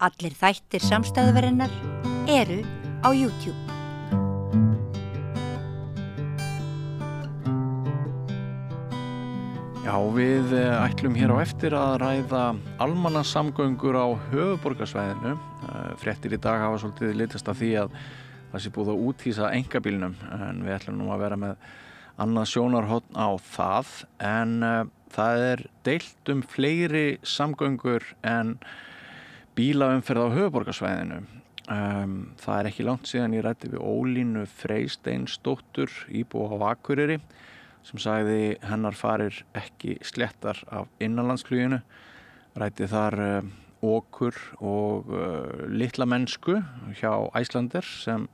Allir þættir samstæðuverinnar eru á YouTube. Já, við ætlum hér á eftir að ræða almannasamgöngur á höfuðborgarsvæðinu. Fréttir í dag hafa svolítið litast af því að það sé búið að úthýsa einkabílnum, en við ætlum nú að vera með annað sjónarhorn á það, en það deilt fleiri samgöngur en bílaumferð á höfuðborgarsvæðinu. Það ekki langt síðan ég ræddi við Ólínu Freysteinsdóttur, íbúa á Akureyri, sem sagði hennar farir ekki sléttar af innanlandsfluginu. Ræddi þar okur og litla mennsku hjá Icelandair sem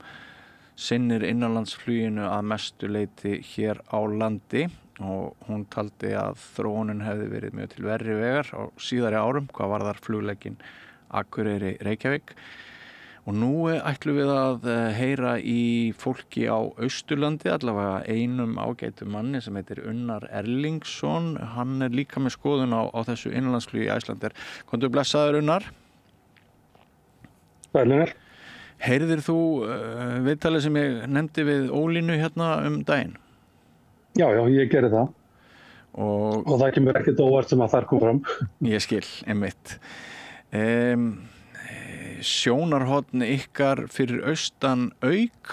sinnir innanlandsfluginu að mestu leyti hér á landi, og hún taldi að þróunin hefði verið mjög til verri vegar á síðari árum hvað varðar fluglegginn Akureyri Reykjavík. Og nú ætlum við að heyra í fólki á Austurlandi, allavega einum ágætum manni sem heitir Unnar Erlingsson. Hann líka með skoðun á þessu innanlandsflugi í Icelandair. Komdu blessaður, Unnar. Sælir. Heyrðir þú viðtalið sem ég nefndi við Ólínu hérna daginn? Já, ég gerði það. Og það kemur ekkert óvart sem að þar kom fram. Ég skil, einmitt. Sjónarhorn ykkar fyrir austan auk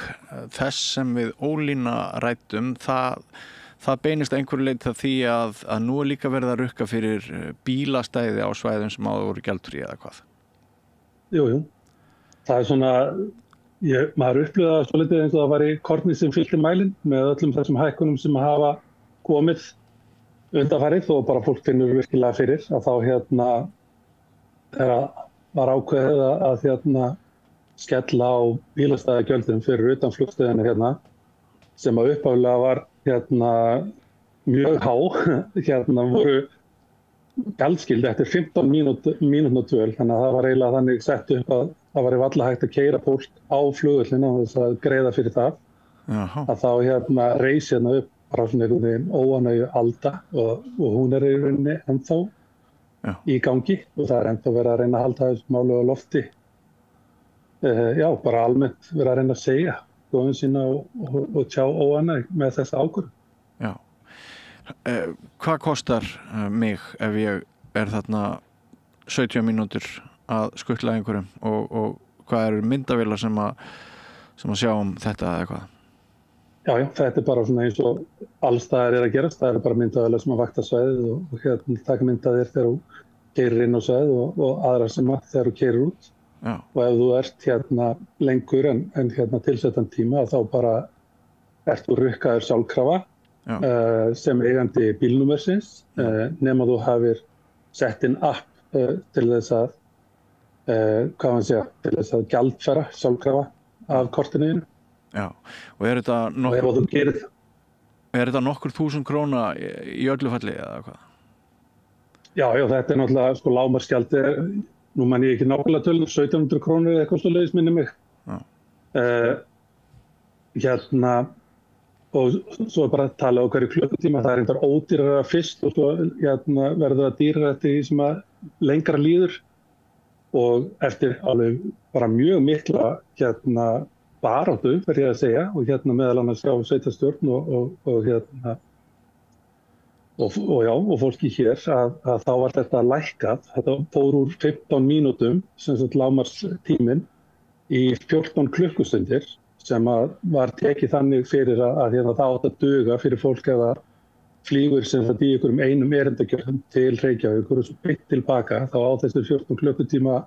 þess sem við Ólína ræddum, það beinist að einhverju leyti að því að nú líka verið að rukka fyrir bílastæði á svæðum sem áður voru gjaldfrí eða hvað? Jú. Það svona, maður upplifði það svo litið eins og það væri kornið sem fyllti mælinn með öllum þessum hækkunum sem hafa komið undanfarið, og bara fólk finnur virkilega fyrir að þá var ákveðið að skella á bílastæðagjöldum fyrir utan flugstöðina sem að upphaflega var mjög há, voru gjaldskyldi eftir 15 mínútna dvöl, þannig að það var eiginlega þannig sett upp að það var varla hægt að keyra fólk á flugvöllinn og þess að greiða fyrir það. Að þá reis upp bara svona einhvern veginn óánægju alda, og hún í rauninni ennþá í gangi, og það ennþá verið að reyna að halda þessu máli á lofti. Bara almennt verið að reyna að segja skoðun sína og tjá óánægju með þessa ákvörðun. Já. Hvað kostar mig ef ég þarna 17 mínútur að skutla einhverjum, og hvað eru myndavélar sem að sjá þetta eða hvað? Já, þetta bara svona eins og alls staðar að gerast. Það bara myndavélar sem að vakta svæðið og taka myndaðir þegar þú keyrir inn á svæðið og aðra sem þegar þú keyrir út. Já. Og ef þú ert lengur en tilsettan tíma, þá bara ert þú rukkaður sjálfkrafa sem eigandi bílnúmersins, nema þú hafir sett inn app til þess að til þess að gjaldfæra sjálfkrafa af kortinu þínu. Já, og þetta nokkur þúsund króna í öllu falli eða hvað? Já, þetta náttúrulega lágmarksgjald nú man ég ekki nákvæmlega tölum, 1700 krónur eða eitthvað svoleiðis minni mig. Og svo bara að tala á hverju klukkutíma, það reyndar ódýrara fyrst og svo verður það dýrara eftir því sem að lengra líður, og eftir alveg bara mjög mikla baráttu, verð ég að segja, og meðal annars hjá sveitarstjórn og fólki hér, að þá var þetta lækkað. Þetta fór úr 15 mínútum, sem sagt lágmarkstíminn, í 14 klukkustundir, sem var tekið þannig fyrir að það átt að duga fyrir fólk eða flýgur sem það í einhverjum einum erindagjörðum til Reykjavík og svo beint tilbaka, þá á þessu 14 klukkutíma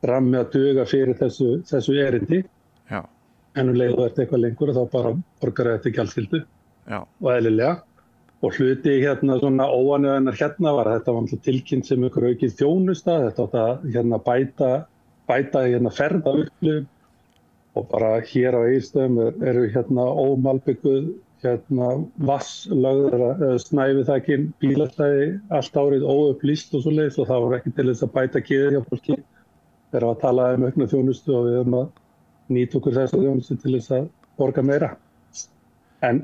rammi að duga fyrir þessu erindi. Já. En leið þú ert eitthvað lengur og þá bara borgar þetta gjaldskyldu. Já. Og eðlilega. Og hluti svona óánægjunar var að þetta var tilkynnt sem ykkur aukið þjónusta, þetta átt að bæta ferðaupplifun, og bara hér á Egilsstöðum eru ómalbygguð vatnslögð snæviþakin bílastæði allt árið óupplýst og svoleiðis, og það var ekki til þess að bæta geðið hjá fólki. Þegar að tala aukna þjónustu og við erum að nýta okkur þessa þjónustu til þess að borga meira. En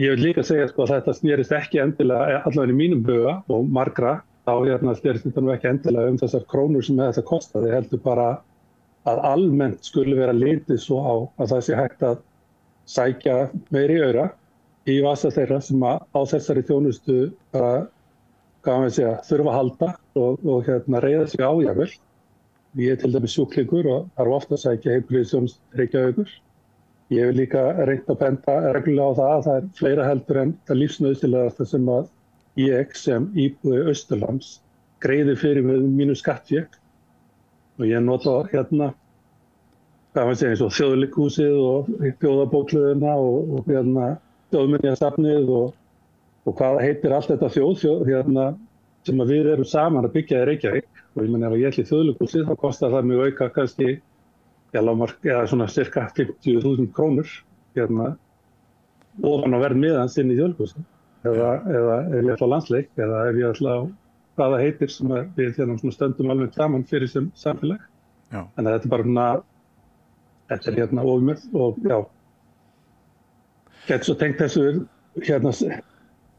ég vil líka segja að þetta snerist ekki endilega allavega í mínum huga og margra þá snerist þetta nú ekki endilega þessar krónur sem þetta kostaði, heldur bara að almennt skulle vera litið svo á að það sé hægt að sækja meiri aura í vasa þeirra sem á þessari þjónustu bara, þurfa að halda og reiða sig á jafnvel. Ég til dæmis sjúklingur og þarf ofta að sækja heilbrigðisþjónustu Reykjavíkur. Ég vil líka reynt að benda reglulega á það að það er fleira heldur en það lífsnauðsynlegasta sem að ég sem íbúi Austurlands greiði fyrir með mínu skattfé. Og ég nota eins og Þjóðleikhúsið og Þjóðarbókhlöðuna og Þjóðminjasafnið og hvað heitir allt þetta þjóð sem að við erum saman að byggja í Reykjavík. Og ég ef ég ætli í Þjóðleikhúsið þá kostar það mig auka kannski eða svona cirka 50.000 krónur ofan á verð miðans inn í Þjóðleikhúsið. Eða ef ég ætla á landsleik eða ef ég ætla á hvað það heitir sem við svona stöndum alveg saman fyrir sem samfélag. Já. En þetta er bara þetta er ofurmörð og já. Getur svo tengt þessu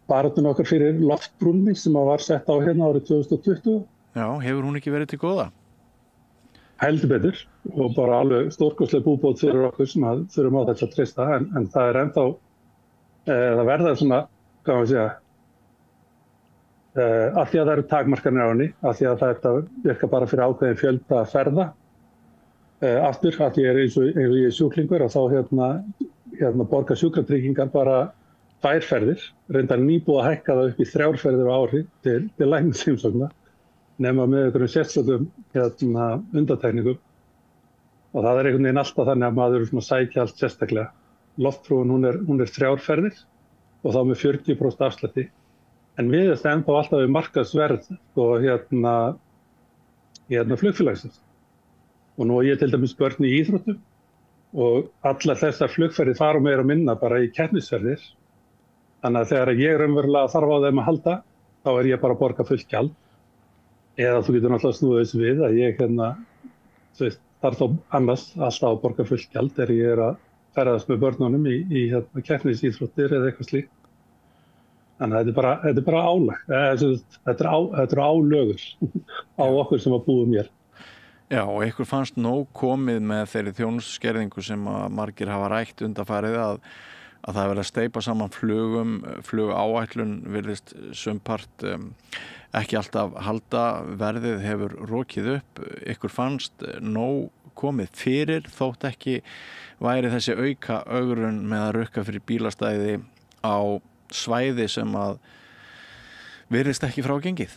baráttuna okkar fyrir loftbrúnni sem var sett á árið 2020. Já, hefur hún ekki verið til góða? Heldur betur og bara alveg stórkostleg búbót fyrir okkur sem þurfum á þetta að treysta en það er ennþá það verða svona, af því að það eru takmarkanir á henni, af því að þetta virkar bara fyrir ákveðin fjölda ferða aftur, af því eins og ég er sjúklingur og þá borga sjúkratryggingar bara 2 ferðir, reyndar nýbúið að hækka það upp í 3 ferðir á ári til læknisheimsókna nema með einhverjum sérstökum undantekningum og það er einhvern veginn alltaf þannig að maður svona sækja allt sérstaklega. Loftbrúin hún er 3 ferðir og þá með 40% afslætti en við ennþá alltaf við markaðsverð og flugfélagsins. Og nú ég til dæmis börn í íþróttum og allar þessar flugferðir fara meira og minna bara í keppnisferðir. Þannig að þegar ég raunverulega þarf á þeim að halda þá er ég bara að borga fullt gjald. Eða þú getur náttúrulega snúið þessu við að ég þarf þá annars alltaf að borga fullt gjald þegar ég er að ferðast með börnunum í keppnisíþróttir eða eitthvað slíkt. Þannig að þetta er bara álag. Þetta er álögur á okkur sem að búum hér. Já, og ykkur fannst nóg komið með þeirri þjónustuskerðingu sem að margir hafa rætt undanfarið að það verið að steypa saman flugáætlun virðist sumpart ekki alltaf halda, verðið hefur rokið upp. Ykkur fannst nóg komið fyrir þótt ekki væri þessi auka ögrun með að rukka fyrir bílastæði á svæði sem að virðist ekki frágengið.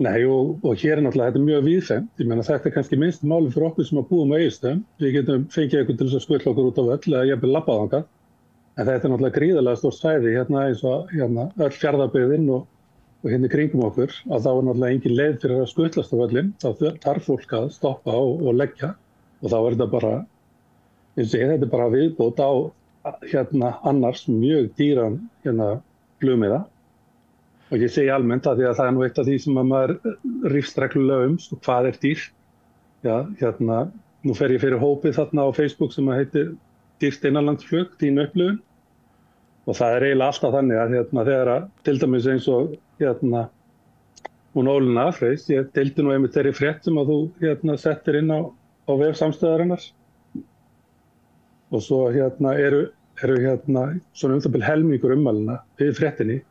Nei og hér er náttúrulega þetta mjög víðfemt. Ég meina þetta er kannski minnst máli fyrir okkur sem að búum á Egilsstöðum. Við getum fengið eitthvað til þess að skutla okkur út á völl eða jafnvel labba þangað. En þetta er náttúrulega gríðarlega stórt svæði eins og öll Fjarðabyggðin og hérna í kringum okkur að þá er náttúrulega engin leið fyrir að skutlast á völlin. Þá þarf fólk að stoppa og leggja og þá er þetta bara, þetta er bara viðbót á annars mjög dýran flugmiða. Og ég segi almennt að því að það er nú eitt af því sem að maður rífst reglulega hvað er dýrt. Já, nú fer ég fyrir hópið þarna á Facebook sem heitir dýrt innanlandsflug, þín upplifun. Og það er eiginlega alltaf þannig að þegar að til dæmis eins og hún Ólína Afreis, ég deildi nú einmitt þeirri frétt sem að þú settir inn á vef samstæðarinnar. Og svo eru svona það bil helmingur ummælina við fréttinni.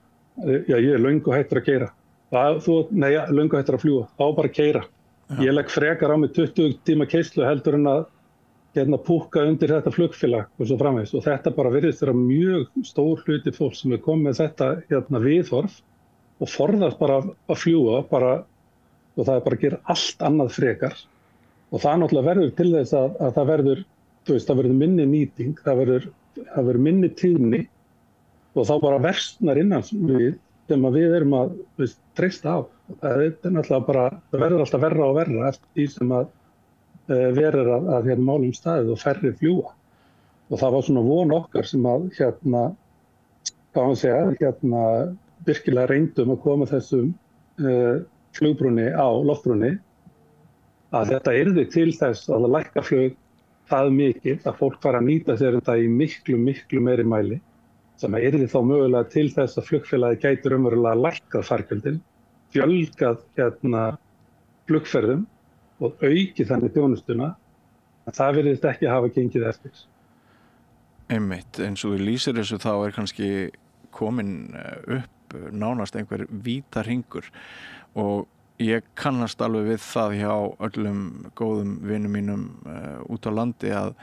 Já, ég er löngu hættur að keyra. Löngu hættur að fljúga. Þá bara keyra. Já. Ég legg frekar á mig 20 tíma keyslu heldur en að púkka undir þetta flugfélag og svo framvegis. Og þetta bara virðist vera mjög stór hluti fólk sem er komið með þetta viðhorf og forðast bara að fljúga og það er bara að gera allt annað frekar. Og það náttúrulega verður til þess að það verður minni nýting, það verður minni tíðni og þá bara versnar innan við sem að við erum að treysta á. Það er náttúrulega bara, það verður alltaf verra og verra eftir því sem að verður að málum staðið og færri fljúga. Og það var svona von okkar sem að virkilega reyndum að koma þessum flugbrúnni á loftbrúnni að þetta yrði til þess að það lækka flug það mikið að fólk fara að nýta sér þetta í miklu meiri mæli sem að yrði þá mögulega til þess að flugfélagi gæti raunverulega lækkað fargjöldin fjölgað flugferðum og aukið þannig þjónustuna, en það virðist ekki hafa gengið eftir. Einmitt, eins og þú lýsir þessu þá kannski komin upp nánast einhver vítahringur og ég kannast alveg við það hjá öllum góðum vinum mínum út á landi að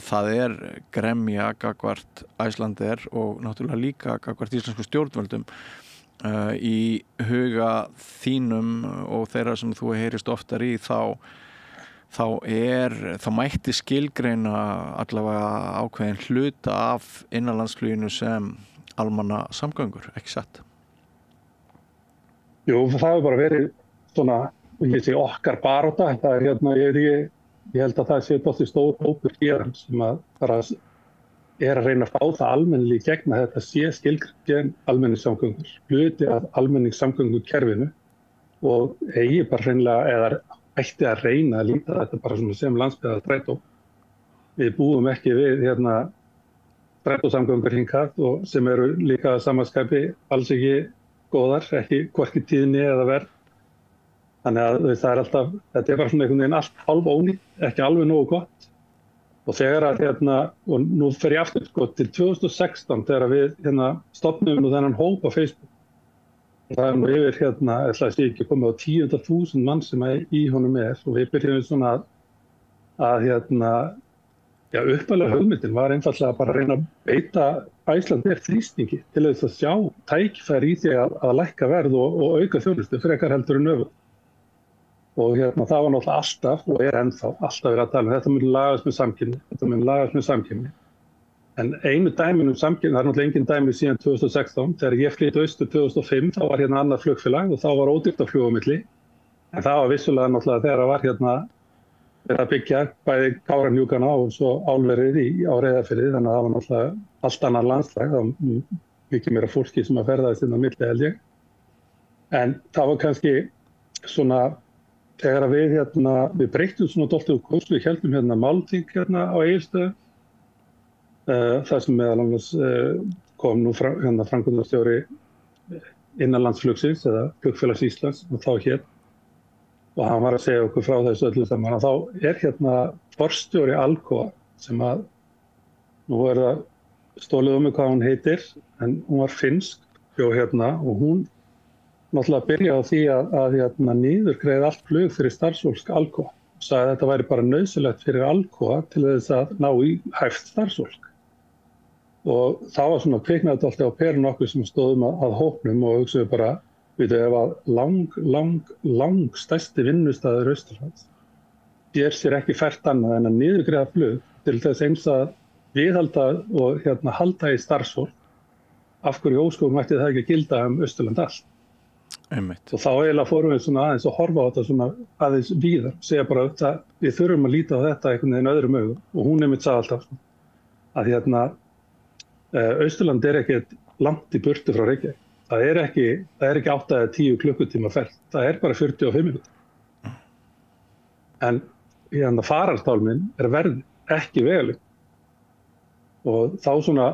það gremja gagnvart Icelandair og náttúrulega líka gagnvart íslensku stjórnvöldum í huga þínum og þeirra sem þú heyrist oftar í þá mætti skilgreina allavega ákveðin hluta af innanlandsfluginu sem almanna samgöngur, ekki satt? Jú, það hefur bara verið svona, ég sé okkar barátta, það ég held að það sé dálítið stór hópur hér sem að reyna að fá það almennilega í gegn að þetta sé skilgreint almenningssamgöngur, hluti af almenningssamgöngukerfinu og eigi bara hreinlega eða ætti að reyna að líta þetta bara sem landsbyggðarstrætó. Við búum ekki við strætósamgöngur hingað og sem eru líka að samaskapi alls ekki góðar, ekki hvorki tíðni eða verð. Þannig að það alltaf, þetta bara svona einhvern veginn allt hálf ónýtt, ekki alveg nógu gott. Og þegar að og nú fer ég aftur til 2016 þegar við stofnum nú þennan hóp á Facebook. Það nú yfir ætla að sé ekki komið á 10.000 mann sem í honum og við byrjum svona að uppalega hugmyndin var einfaldlega bara að reyna að beita Icelandair þrýstingi til þess að sjá tækifæri í því að lækka verð og auka þjónustu frekar heldur en öfugt. Og það var náttúrulega alltaf og ennþá alltaf verið að tala þetta mun lagast með samkeppni. En einu dæmin samkeppni, það náttúrulega engin dæmi síðan 2016, þegar ég flytti austur 2005, þá var annað flugfélag og þá var ódýrt að fljúga á milli. En það var vissulega náttúrulega þegar það var verið að byggja bæði Kárahnjúkana og svo álverið á Reyðarfirði, þannig að það var náttúrulega allt annað landslag, það var mikið meira fólki sem að ferðaðist inn á milli held ég. En það var kannski svona þegar við breyttum svona dálítið úr kurs, við héldum málþing á Egilsstöðum, það sem meðal annars kom nú framkvæmdastjóri innanlandsflugsins eða Flugfélags Íslands og þá hér og hann var að segja okkur frá þessu öllu saman og þá forstjóri Alcoa sem að nú það stólið mig hvað hún heitir en hún var finnsk og hún náttúrulega byrjaði á því að niðurgreiða allt flug fyrir starfsfólk Alcoa. Sagði að þetta væri bara nauðsynlegt fyrir Alcoa til þess að ná í hæft starfsfólk. Og það var svona kviknaði alltaf á perun okkur sem stóðum að hópnum og hugsaðu bara, ef að lang stærsti vinnustaður Austurlands sér sér ekki fært annað en að niðurgreiða flug til þess eins að viðhalda og halda í starfsfólk. Af hverju ósköpunum ætti það ekki að gilda Austurland allt? Einmitt. Og þá eiginlega fórum við svona aðeins að horfa á þetta svona aðeins víðar, segja bara að við þurfum að líta á þetta einhvern veginn öðrum augum og hún einmitt sagði alltaf að Austurland ekkert langt í burtu frá Reykjavík. Það er ekki 8 eða 10 klukkutíma ferð, það bara 45 mínútur. En farartálminn verð ekki vegalinn. Og þá svona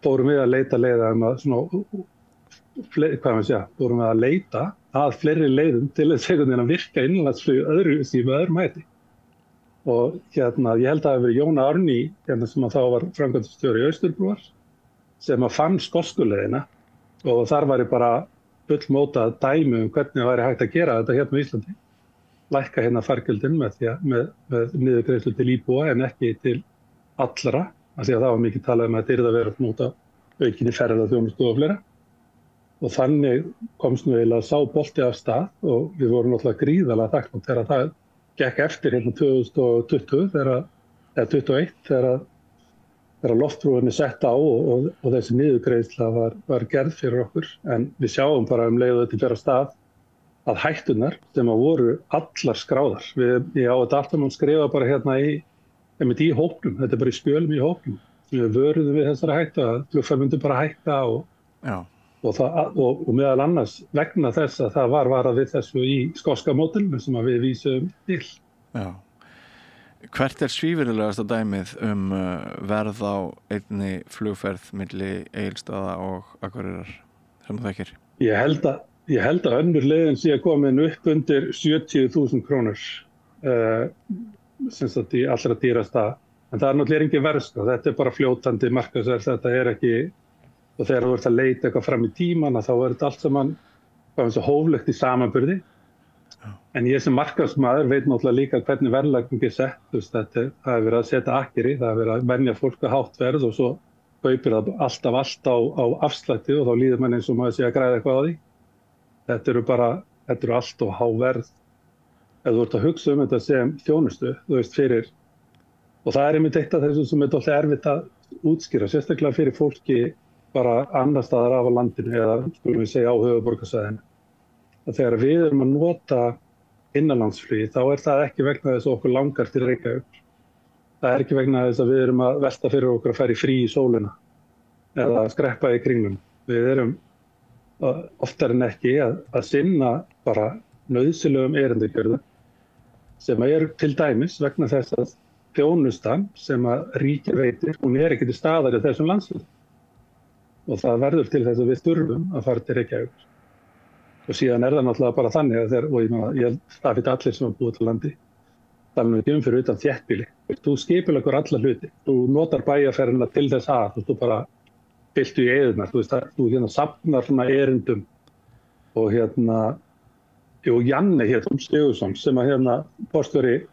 fórum við að leita leiða að svona vorum við að leita að fleiri leiðum til þess að virka innanlandsflug öðrum hætti. Og ég held að það hefur verið Jón Árný, sem að þá var framkvæmdastjóri Austurbrúar, sem að fann skoskuleiðina og þar var bara fullmótað dæmi hvernig væri hægt að gera þetta á Íslandi. Lækka fargjöldin með niðurgreiðslu til íbúa en ekki til allra, af því að það var mikið talað að þetta yrði að vera móta aukinni ferðaþjónustu og fleira. Og þannig komst nú eiginlega sá bolti af stað og við vorum náttúrulega gríðarlega þakklátt þegar það gekk eftir 2020 eða 2021 þegar loftbrúin sett á og þessi niðurgreiðsla var gerð fyrir okkur. En við sjáum bara leið og þetta fer af stað að hættunar sem að voru allar skráðar. Ég á þetta alltaf mann skrifa bara í hópnum, þetta bara í skjölum í hópnum. Við vöruðum við þessari hættu að flugfélög myndu bara hætta og meðal annars vegna þess að það var varað við þessu í skoska módelinu sem við vísum til. Já. Hvert svívirðilegasta dæmið verð á einni flugferð milli Egilsstaða og Akureyrar sem þú þekkir? Ég held Ég held að önnur leiðin sé að komin upp undir 70.000 krónur sem sagt í allra dýrasta. En það náttúrulega engin verðskrá, þetta bara fljótandi markaðsverð, þetta ekki, og þegar þú ert að leita eitthvað fram í tíman þá þetta allt saman hóflegt í samanburði. En ég sem markaðsmaður veit náttúrulega líka hvernig verðlagning sett, það verið að setja akkeri, það verið að venja fólk að hátt verð og svo kaupir það alltaf allt á afslætti og þá líður mann eins og maður sé að græða eitthvað á því. Þetta eru allt og há verð. Ef þú ert að hugsa þetta sem þjónustu, fyrir, og það einmitt eitt af þessu sem alltaf erfitt að útskýra, sérstaklega fyrir fólki bara annar staðar af á landinu eða skulum við segja á höfuðborgarsvæðinu. Þegar við erum að nota innanlandsflugi, þá það ekki vegna þess að okkur langar til Reykjavík. Það ekki vegna þess að við erum að velta fyrir okkur að fara í frí í sólina eða að skreppa í kringlum. Við erum oftar en ekki að sinna bara nauðsynlegum erindagjörðum sem til dæmis vegna þess að þjónustan sem að ríkið veitir, hún ekki til staðar í þessum landshluta. Og það verður til þess að við þurfum að fara til Reykjavík. Og síðan það náttúrulega bara þannig að það veit allir sem búið til landi. Það ekki fyrir utan þéttbýli. Þú skipuleggur alla hluti. Þú notar bæjarferðina til þess að þú bara fylltu í eyðurnar. Þú safnar svona erindum og Janne Sigursson sem að forstjóri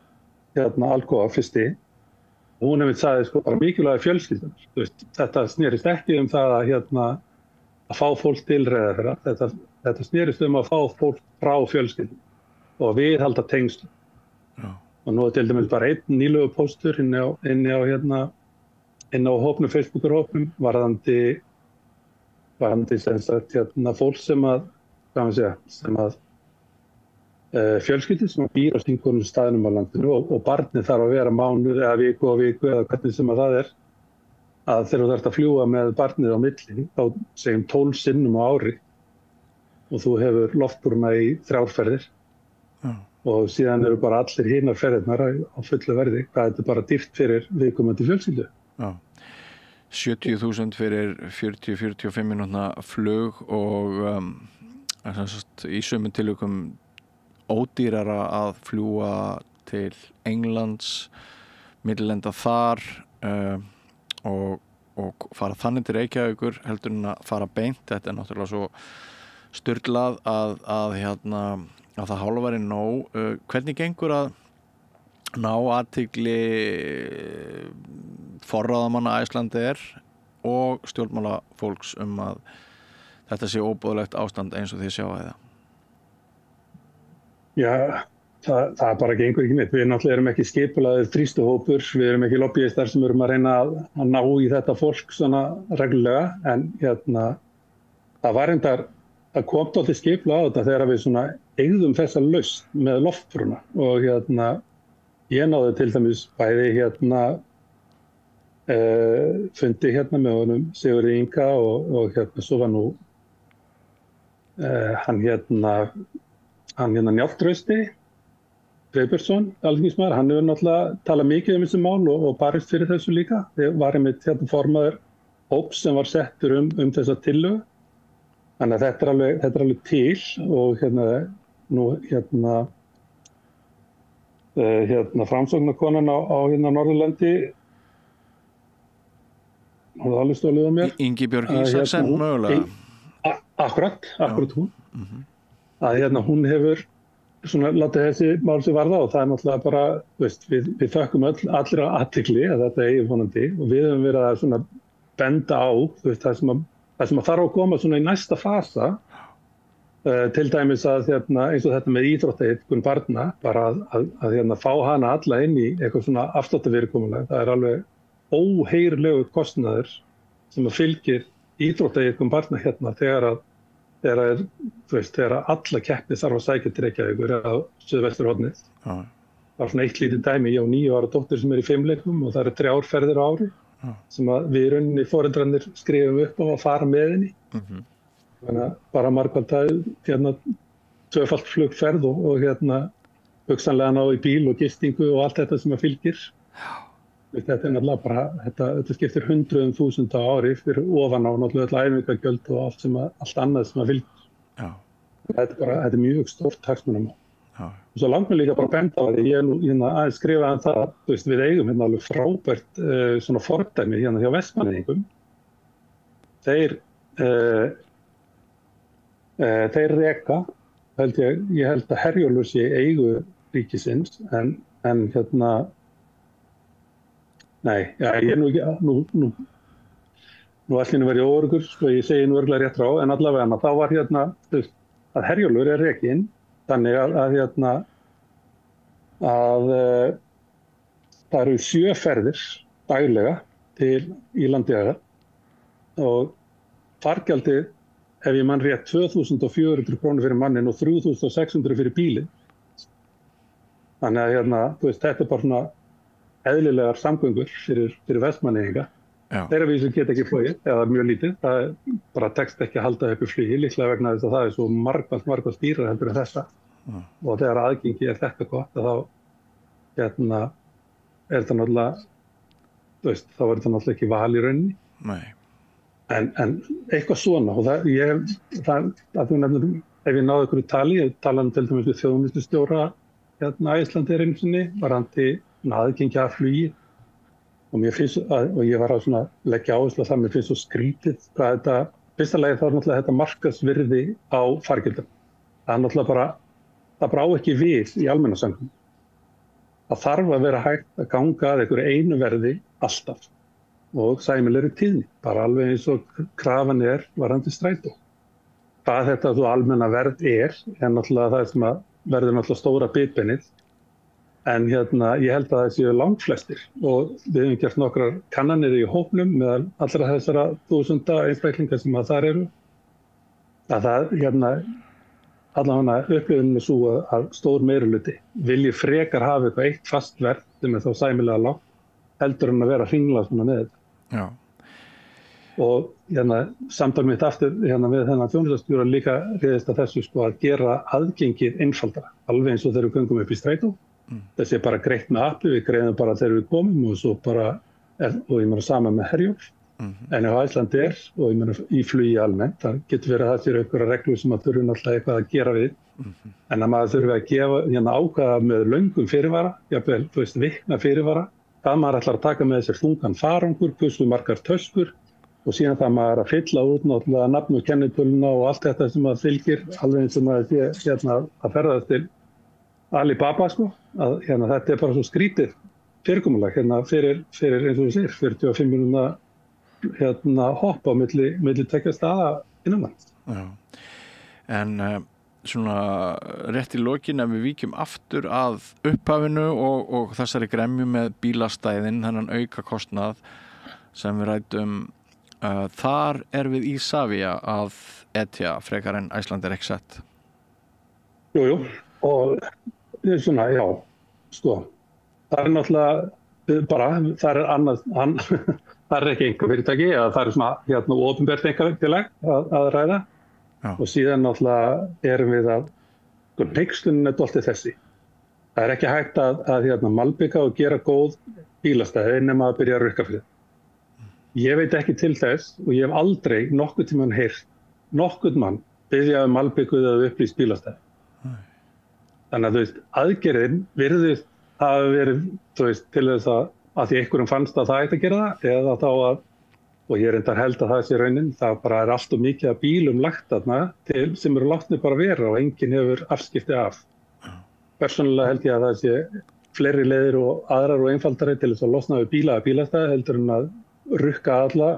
Alcoa fyrsti. Hún sagði bara mikilvægi fjölskyldunar. Þetta snerist ekki það að fá fólk til Reyðarfjarðar. Þetta snerist að fá fólk frá fjölskyldum og viðhalda tengslum. Og nú til dæmis bara einn nýlegu póstur inni á hópnum, Facebook-hópnum varðandi sem sagt fólk sem fjölskyldi sem býr á stingunum staðnum á landinu og barnið þarf að vera mánuð eða viku eða hvernig sem að það að þegar þú þarft að fljúga með barnið á milli þá segjum 12 sinnum á ári og þú hefur loftbrúna í 3 ferðir og síðan eru bara allir hinar ferðirnar á fullu verði. Það bara dýrt fyrir viðkomandi fjölskyldu. 70.000 fyrir 40-45 mínútna flug og í sumum tilvikum ódýrara að fljúga til Englands, millilenda þar og fara þannig til Reykjavíkur heldur en að fara beint. Þetta náttúrulega svo sturlað að það hálfa væri nóg. Hvernig gengur að ná athygli forráðamanna Icelandair og stjórnmálafólks að þetta sé óboðlegt ástand eins og þið sjáið það? Já, það bara gengur ekki neitt. Við náttúrulega erum ekki skipulagðir þrýstuhópur, við erum ekki lobbyistar sem erum að reyna að ná í þetta fólk svona reglulega, en það var það kom alltaf skipulag á þetta þegar við svona eigðum þessa lausn með loftbrúna og ég náði til dæmis bæði fundi með honum Sigurði Inga og svo var nú hann Njáll Trausti Freybjörnsson, alþingismaður, hann hefur náttúrulega talað mikið þessi mál og barist fyrir þessu líka. Ég var einmitt formaður hóps sem var settur þessa tillögu. Þannig að þetta er alveg til og framsóknarkonan á Norðurlandi hún var alveg stólið á mér. Ingibjörg Ísaksen mögulega. Akkurat hún. Að hún hefur svona látið þessi mál sem varða og það er náttúrulega bara, við þökkum allir á athygli að þetta eigi vonandi og við höfum verið að svona benda á það sem að þarf að koma svona í næsta fasa til dæmis að eins og þetta með íþróttaiðkun barna bara að fá hana alla inn í eitthvað svona afsláttarfyrirkomulag. Það er alveg óheyrilegur kostnaður sem að fylgir íþróttaiðkun barna þegar alla keppni þarf að sækja til Reykjavíkur á Suðvesturhornið. Það var svona eitt lítið dæmi, ég á 9 ára dóttur sem í 5 leikum og það eru 3 ferðir á ári sem að við rauninni foreldrarnir skrifum upp á að fara með henni. Þannig að bara margfald tvöfalt flugferð og hugsanlega ná í bíl og gistingu og allt þetta sem að fylgir. Þetta er náttúrulega bara, þetta skiptir 100.000 á ári fyrir ofan á náttúrulega æfingagjöld og allt annað sem að fylgir. þetta er mjög stórt hagsmunamál. Já. Og svo langt mér líka bara að benda á því, ég er nú aðeins skrifaði það, þú veist, við eigum hérna alveg frábært svona fordæmi hérna hjá Vestmannaeyingum. Þeir reka, ég held að Herjólfur sé í eigu ríkisins, en hérna, nei, já, ég er nú ekki, nú allir verið óöryggur, sko, ég segi nú örgulega rétt frá, en allavega þá var hérna, þú veist, að Herjólfur er rekinn, þannig að það eru 7 ferðir daglega í Landeyjahöfn og fargjaldið, ef ég man rétt, 2.400 krónur fyrir mannin og 3.600 fyrir bílinn. Þannig að þú veist, þetta er bara svona eðlilegar samgöngur fyrir Vestmannaeyinga. Þeirra vísum geta ekki flogið, eða mjög lítið. Það bara tekst ekki að halda upp í flugi, líklega vegna þess að það er svo margfalt dýrara heldur en þessa. Og þegar aðgengi er þetta gott, þá er þetta náttúrulega, þú veist, þá er þetta náttúrulega ekki val í rauninni. Nei. En eitthvað svona, og ef ég náði ykkur í tali, ég talaði til dæmis við þjóðnýslustjóra Icelandair einu sinni, varðandi aðgengi að flugi. Og ég var að leggja áherslu á það, mér finnst svo skrítið hvað þetta, fyrsta lagi þá er náttúrulega þetta markaðsvirði á fargjöldum. Það er náttúrulega bara, það brá ekki við í almenningssamgöngum. Það þarf að vera hægt að ganga að einhverju einu verði alltaf og sæmilegri tíðni, bara alveg eins og krafan er varðandi strætó. Hvað þetta þú almenna verð er náttúrulega það sem að verður náttúrulega stóra bitbeinið. En ég held að það séu langflestir og við hefum gert nokkrar kannanir í hópnum með allra þessara 1000 einstaklingar sem að þar eru. Að það allavega upplifunin er svo að stór meirihluti vilji frekar hafa eitthvað eitt fast verð sem er þá sæmilega lágt heldur en að vera hringla svona með þetta. Já. Og samtal mitt aftur við þennan þjónustustjóra líka réðist að þessu að gera aðgengið einfaldara, alveg eins og þegar við göngum upp í strætó. Þessi er bara greitt með appi, við greiðum bara þegar við komum og svo bara, og ég meina sama með Herjólf, en á Icelandair og ég meina í flugi almennt, það getur verið að það séu einhverja reglur sem að þurfi náttúrulega eitthvað að gera við, en að maður þurfi að gefa ákvaða með löngum fyrirvara, jafnvel, þú veist, vikna fyrirvara, það maður ætlar að taka með sér þungan farangur, hversu margar töskur og síðan það maður að fylla út náttúrulega nafn og kennitöluna og allt þetta sem að fylgir, alveg eins og maður sé að ferðast til Alibaba, sko, að þetta er bara svo skrítið fyrirkomulag fyrir eins og við segir, 45 mínútna hopp á milli tveggja staða innanlands. Já, en svona rétt í lokin ef við víkjum aftur að upphafinu og þessari gremju með bílastæðin, þennan auka kostnað sem við ræddum, þar er við Isavia að etja frekar en Icelandair XZ. Jú, og svona, já, sko, það er náttúrulega bara, það er annað, það er ekki einhver fyrirtæki, eða það er svona opinbert einkafélag að ræða. Já. Og síðan náttúrulega erum við að, hneykslunum er dálítið þessi. Það er ekki hægt að malbika og gera góð bílastæði nema að byrja að rukka fyrir. Ég veit ekki til þess og ég hef aldrei nokkuð tímann heyrt nokkuð mann biðja malbikuð eða upplýst bílastæði. Þannig að þú veist, aðgerðin virðist hafa verið, þú veist, til þess að því einhverjum fannst að það ætti að gera það, eða þá að, og ég reyndar held að það sé raunin, það bara er allt of mikið af bílum lagt þarna til sem eru látnir bara vera og enginn hefur afskipti af. Persónulega held ég að það sé fleiri leiðir og aðrar og einfaldari til þess að losna við bíla að bílastæði heldur en að rukka alla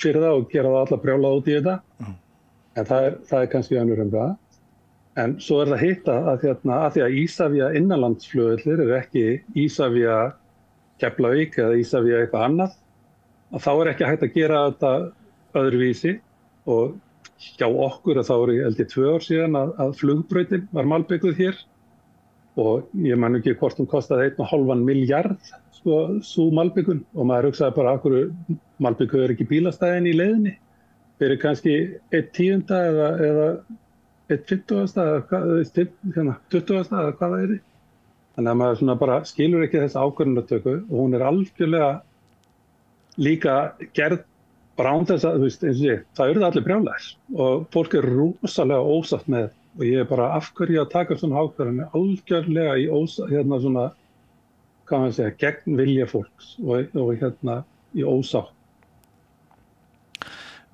fyrir það og gera það alla brjálað út í þetta. En það er kannski önnur það. En svo er það hitt að því að Isavia innanlandsflugvellir er ekki Isavia Keflavík eða Isavia eitthvað annað, að þá er ekki hægt að gera þetta öðruvísi og hjá okkur að þá er ég held í 2 ár síðan að flugbrautin var malbikuð hér og ég man ekki hvort hún kostaði 1,5 milljarð svo malbikun og maður hugsaði bara af hverju malbikuð er ekki bílastæðin í leiðinni fyrir kannski 1/10 eða 1/50 eða 20 eða hvað það er. Þannig að maður svona bara skilur ekki þessa ákvörðunartöku og hún er algjörlega líka gerð bara án þess að, þú veist, eins og ég, það urðu allir brjálæðir og fólk er rosalega ósátt með og ég bara af hverju að taka svona ákvarðanir algjörlega í svona, hvað maður segja, gegn vilja fólks og í ósátt.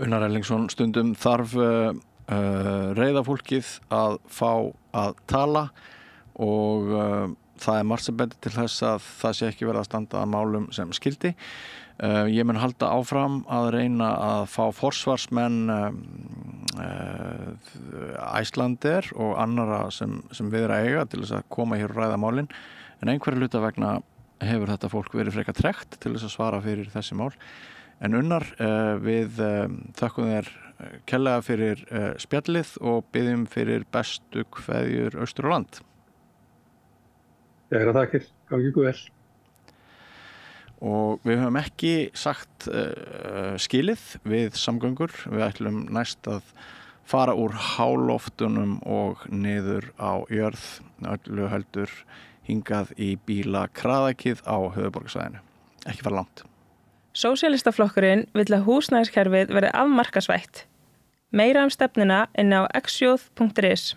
Unnar Erlingsson, stundum þarf reiða fólkið að fá að tala og það margt sem bendir til þess að það sé ekki verið að standa að málum sem skyldi. Ég mun halda áfram að reyna að fá forsvarsmenn Icelandair og annara sem við erum að eiga til þess að koma hér og ræða málin, en einhverju hluta vegna hefur þetta fólk verið frekar tregt til þess að svara fyrir þessi mál. En Unnar, við þökkum þér kærlega fyrir spjallið og biðjum fyrir bestu kveðjur austur á land. Jæra þakkir, gangi ykkur vel. Og við höfum ekki sagt skilið við samgöngur. Við ætlum næst að fara úr háloftunum og niður á jörð, öllu heldur hingað í bílakraðakið á höfuðborgarsvæðinu. Ekki fara langt. Sósíalistaflokkurinn vill að húsnæðiskerfið verði afmarkasvætt. Meira stefnuna inn á xjóð.is.